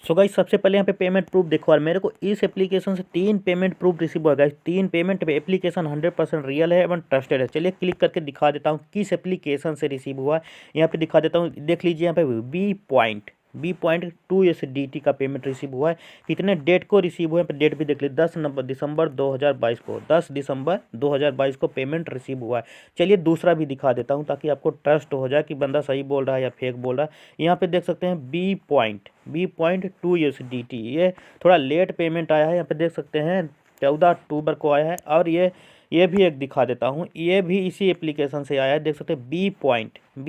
So guys सबसे पहले यहाँ पे पेमेंट प्रूफ देखो, और मेरे को इस एप्लीकेशन से 3 पेमेंट प्रूफ रिसीव हुआ गाइस। 3 पेमेंट पे एप्लीकेशन 100% रियल है एवं ट्रस्टेड है। चलिए क्लिक करके दिखा देता हूँ किस एप्लीकेशन से रिसीव हुआ है। यहाँ पे दिखा देता हूँ, देख लीजिए यहाँ पे बी पॉइंट 2 USDT का पेमेंट रिसीव हुआ है। कितने डेट को रिसीव हुआ है, पे डेट भी देख लीजिए, 10 दिसंबर 2022 को, 10 दिसंबर 2022 को पेमेंट रिसीव हुआ है। चलिए दूसरा भी दिखा देता हूँ ताकि आपको ट्रस्ट हो जाए कि बंदा सही बोल रहा है या फेक बोल रहा है। यहाँ पे देख सकते हैं बी पॉइंट 2 USDT, ये थोड़ा लेट पेमेंट आया है। यहाँ पे देख सकते हैं 14 अक्टूबर को आया है। और ये भी एक दिखा देता हूँ, ये भी इसी एप्लीकेशन से आया है, देख सकते हैं बी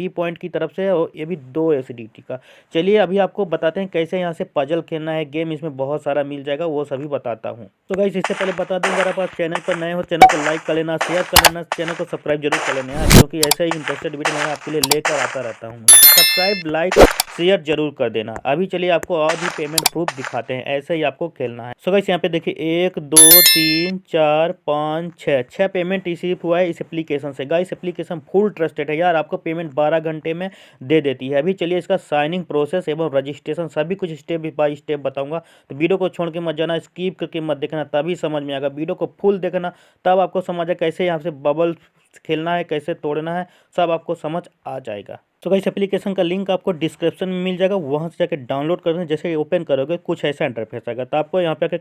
पॉइंट की तरफ से, और ये भी 2 USDT का। चलिए अभी आपको बताते हैं कैसे यहाँ से पजल खेलना है। गेम इसमें बहुत सारा मिल जाएगा, वो सभी बताता हूँ। तो गाइस इससे पहले बता दूँ, अगर आप चैनल पर नए हो, चैनल को लाइक कर लेना, शेयर कर लेना, चैनल को सब्सक्राइब जरूर कर लेना, क्योंकि ऐसे ही इंटरेस्टेड वीडियो मैं आपके लिए लेकर आता रहता हूँ। सब्सक्राइब, लाइक, शेयर जरूर कर देना। अभी चलिए आपको और भी पेमेंट प्रूफ दिखाते हैं, ऐसे ही आपको खेलना है। सो गाइस यहाँ पे देखिए 1 2 3 4 5 6 पेमेंट रिसीव हुआ है इस एप्लीकेशन से। गाइस एप्लीकेशन फुल ट्रस्टेड है यार, आपको पेमेंट 12 घंटे में दे देती है। अभी चलिए इसका साइनिंग प्रोसेस एवं रजिस्ट्रेशन सभी कुछ स्टेप बाय स्टेप बताऊंगा, तो वीडियो को छोड़ के मत जाना, स्किप करके मत देखना, तभी समझ में आएगा। वीडियो को फुल देखना, तब आपको समझ आए कैसे यहाँ से बबल खेलना है, कैसे तोड़ना है, सब आपको समझ आ जाएगा। तो गाइस एप्लीकेशन का लिंक आपको डिस्क्रिप्शन में मिल जाएगा, वहाँ से जाकर डाउनलोड करना। जैसे ओपन करोगे कुछ ऐसा इंटरफेस आएगा, तो आपको यहाँ पे आकर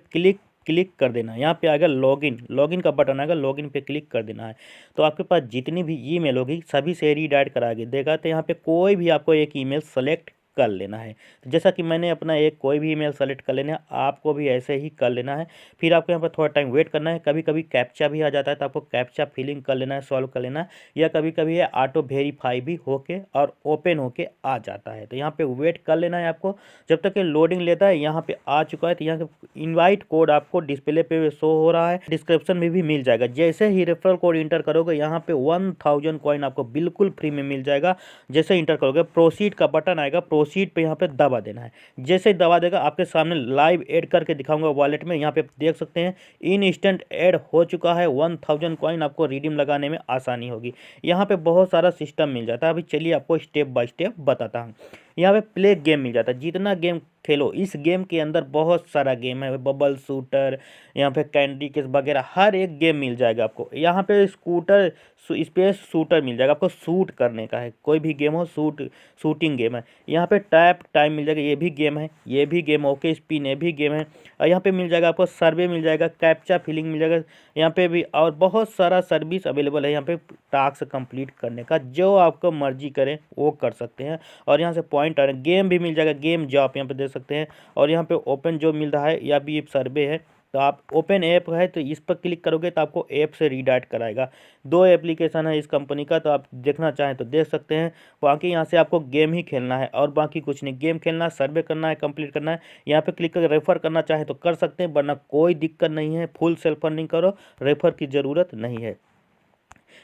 क्लिक कर देना है। यहाँ पे आएगा लॉगिन का बटन आएगा, लॉगिन पे क्लिक कर देना है। तो आपके पास जितनी भी ईमेल होगी सभी से रीडायरेक्ट करा के देगा। तो यहाँ पे कोई भी आपको एक ईमेल सेलेक्ट कर लेना है। तो जैसा कि मैंने अपना कोई भी ईमेल सेलेक्ट कर लेना है, आपको भी ऐसे ही कर लेना है। फिर आपको यहाँ पर थोड़ा टाइम वेट करना है। कभी कभी कैप्चा भी आ जाता है, तो आपको कैप्चा फिलिंग कर लेना है, सॉल्व कर लेना है, या कभी कभी ये ऑटो वेरीफाई भी होके और ओपन होके आ जाता है। तो यहाँ पे वेट कर लेना है आपको जब तक ये लोडिंग लेता है। यहाँ पे आ चुका है, तो यहाँ इनवाइट कोड आपको डिस्प्ले पे शो हो रहा है, डिस्क्रिप्शन में भी मिल जाएगा। जैसे ही रेफरल कोड इंटर करोगे, यहाँ पे 1000 कॉइन आपको बिल्कुल फ्री में मिल जाएगा। जैसे इंटर करोगे प्रोसीड का बटन आएगा, प्रोसीड पे यहाँ पे दबा देना है। जैसे ही दबा देगा, आपके सामने लाइव ऐड करके दिखाऊंगा वॉलेट में। यहाँ पे देख सकते हैं इंस्टेंट ऐड हो चुका है। 1000 कॉइन आपको रिडीम लगाने में आसानी होगी। यहाँ पे बहुत सारा सिस्टम मिल जाता है। अभी चलिए आपको स्टेप बाय स्टेप बताता हूँ। यहाँ पे प्ले गेम मिल जाता है, जितना गेम खेलो। इस गेम के अंदर बहुत सारा गेम है, बबल शूटर, यहाँ पे कैंडी क्रश वगैरह, हर एक गेम मिल जाएगा आपको। यहाँ पे स्पेस शूटर मिल जाएगा, आपको शूट करने का है, कोई भी गेम हो, शूटिंग गेम है। यहाँ पे टैप टाइम मिल जाएगा, ये भी गेम है, ये भी गेम, ओके स्पिन ये भी गेम है। और यहाँ पे मिल जाएगा आपको सर्वे मिल जाएगा, कैप्चा फिलिंग मिल जाएगा यहाँ पे भी, और बहुत सारा सर्विस अवेलेबल है यहाँ पे टास्क कंप्लीट करने का। जो आपको मर्जी करें वो कर सकते हैं। और यहाँ से पॉइंट आ रहे, गेम भी मिल जाएगा, गेम जॉब यहाँ पे देख सकते हैं। और यहाँ पे ओपन जो मिल रहा है, या भी सर्वे है, तो आप ओपन ऐप है तो इस पर क्लिक करोगे तो आपको ऐप से रीडायरेक्ट कराएगा। 2 एप्लीकेशन है इस कंपनी का, तो आप देखना चाहें तो देख सकते हैं। बाकी यहाँ से आपको गेम ही खेलना है और बाकी कुछ नहीं। गेम खेलना है, सर्वे करना है, कंप्लीट करना है। यहाँ पे क्लिक करके रेफर करना चाहे तो कर सकते हैं, वरना कोई दिक्कत नहीं है। फुल सेल्फ अर्निंग करो, रेफर की ज़रूरत नहीं है।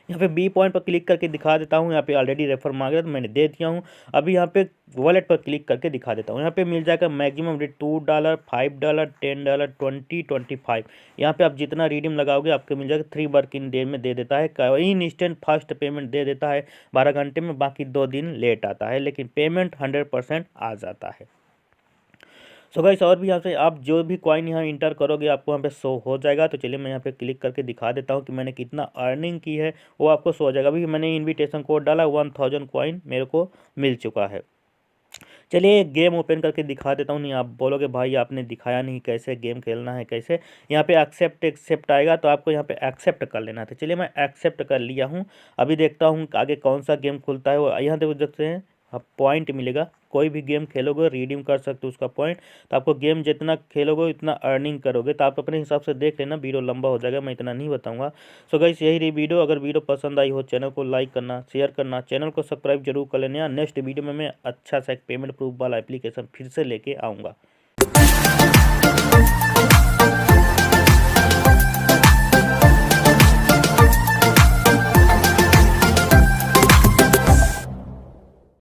यहाँ पे बी पॉइंट पर क्लिक करके दिखा देता हूँ। यहाँ पे ऑलरेडी रेफर मांग रहा है तो मैंने दे दिया हूँ। अभी यहाँ पे वॉलेट पर क्लिक करके दिखा देता हूँ। यहाँ पे मिल जाएगा मैक्सिमम रेट $2, $5, $10, 20, 25। यहाँ पे आप जितना रिडीम लगाओगे आपको मिल जाएगा। 3 वर्किंग डे में दे देता है, कई इंस्टेंट फास्ट पेमेंट दे देता है 12 घंटे में, बाकी 2 दिन लेट आता है, लेकिन पेमेंट 100% आ जाता है। सो गाइस और भी यहाँ से आप जो भी कॉइन यहाँ इंटर करोगे आपको यहाँ पे शो हो जाएगा। तो चलिए मैं यहाँ पे क्लिक करके दिखा देता हूँ कि मैंने कितना अर्निंग की है, वो आपको शो हो जाएगा। अभी मैंने इनविटेशन कोड डाला, 1000 कॉइन मेरे को मिल चुका है। चलिए गेम ओपन करके दिखा देता हूँ। नहीं आप बोलोगे भाई आपने दिखाया नहीं कैसे गेम खेलना है कैसे। यहाँ पे एक्सेप्ट आएगा, तो आपको यहाँ पे एक्सेप्ट कर लेना था। चलिए मैं एक्सेप्ट कर लिया हूँ। अभी देखता हूँ आगे कौन सा गेम खुलता है। वो यहाँ देख सकते हैं आप पॉइंट मिलेगा, कोई भी गेम खेलोगे रिडीम कर सकते हो उसका पॉइंट। तो आपको गेम जितना खेलोगे इतना अर्निंग करोगे। तो आप अपने हिसाब से देख लेना, वीडियो लंबा हो जाएगा, मैं इतना नहीं बताऊंगा। सो गाइस यही रही वीडियो। अगर वीडियो पसंद आई हो चैनल को लाइक करना, शेयर करना, चैनल को सब्सक्राइब जरूर कर लेना। नेक्स्ट वीडियो में मैं अच्छा सा एक पेमेंट प्रूफ वाला एप्लीकेशन फिर से लेके आऊँगा।